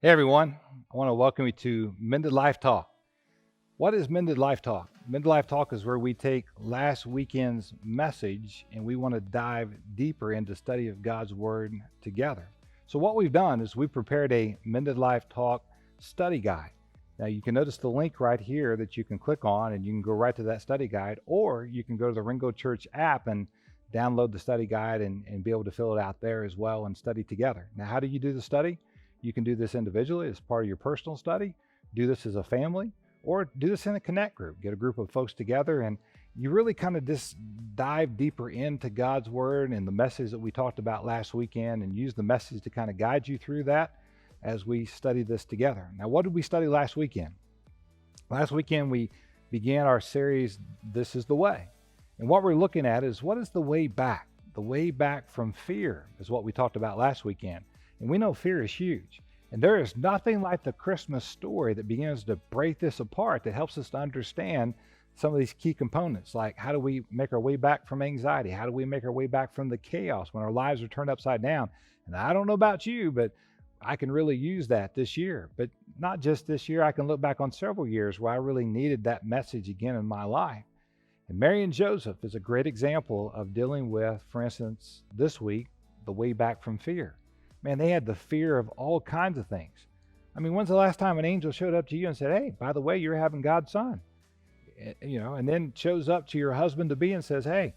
Hey everyone, I want to welcome you to Mended Life Talk. What is Mended Life Talk? Mended Life Talk is where we take last weekend's message and we want to dive deeper into study of God's Word together. So what we've done is we've prepared a Mended Life Talk study guide. Now you can notice the link right here that you can click on and you can go right to that study guide, or you can go to the Ringgold Church app and download the study guide and be able to fill it out there as well and study together. Now, how do you do the study? You can do this individually as part of your personal study, do this as a family, or do this in a connect group. Get a group of folks together and you really kind of just dive deeper into God's Word and the message that we talked about last weekend and use the message to kind of guide you through that as we study this together. Now, what did we study last weekend? Last weekend, we began our series, This is the Way. And what we're looking at is what is the way back? The way back from fear is what we talked about last weekend. And we know fear is huge. And there is nothing like the Christmas story that begins to break this apart, that helps us to understand some of these key components, like how do we make our way back from anxiety? How do we make our way back from the chaos when our lives are turned upside down? And I don't know about you, but I can really use that this year. But not just this year, I can look back on several years where I really needed that message again in my life. And Mary and Joseph is a great example of dealing with, for instance, this week, the way back from fear. Man, they had the fear of all kinds of things. I mean, when's the last time an angel showed up to you and said, hey, by the way, you're having God's son? And then shows up to your husband-to-be and says, hey,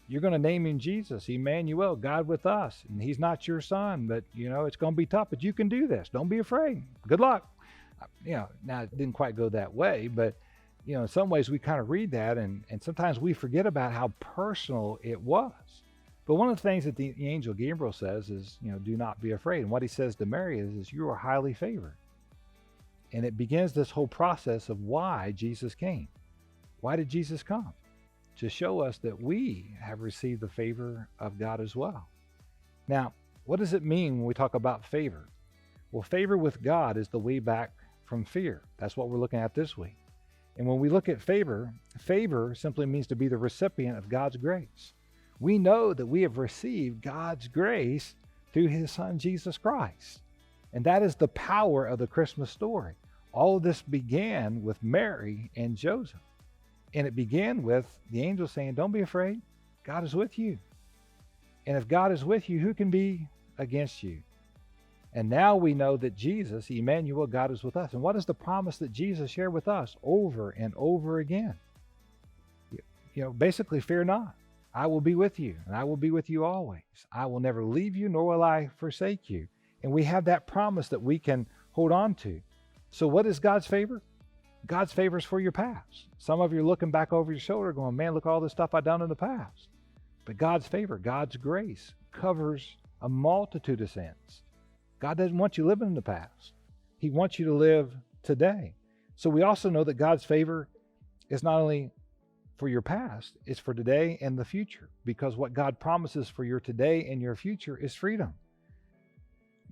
you're going to name him Jesus, Emmanuel, God with us. And he's not your son, but, it's going to be tough, but you can do this. Don't be afraid. Good luck. Now it didn't quite go that way, but in some ways we kind of read that and sometimes we forget about how personal it was. But one of the things that the angel Gabriel says is, do not be afraid. And what he says to Mary is you are highly favored. And it begins this whole process of why Jesus came. Why did Jesus come? To show us that we have received the favor of God as well. Now, what does it mean when we talk about favor? Well, favor with God is the way back from fear. That's what we're looking at this week. And when we look at favor, favor simply means to be the recipient of God's grace. We know that we have received God's grace through his son, Jesus Christ. And that is the power of the Christmas story. All of this began with Mary and Joseph. And it began with the angel saying, don't be afraid. God is with you. And if God is with you, who can be against you? And now we know that Jesus, Emmanuel, God is with us. And what is the promise that Jesus shared with us over and over again? Basically, fear not. I will be with you, and I will be with you always. I will never leave you, nor will I forsake you. And we have that promise that we can hold on to. So what is God's favor? God's favor is for your past. Some of you are looking back over your shoulder going, man, look at all this stuff I've done in the past. But God's favor, God's grace covers a multitude of sins. God doesn't want you living in the past. He wants you to live today. So we also know that God's favor is not only for your past, it's for today and the future, because what God promises for your today and your future is freedom.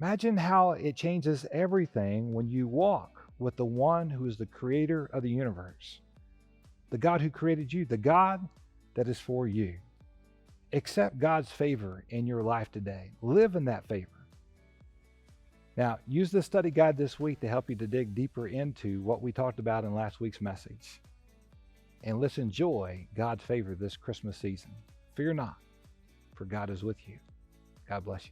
Imagine how it changes everything when you walk with the one who is the creator of the universe, the God who created you, the God that is for you. Accept God's favor in your life today. Live in that favor. Now, use this study guide this week to help you to dig deeper into what we talked about in last week's message. And let's enjoy God's favor this Christmas season. Fear not, for God is with you. God bless you.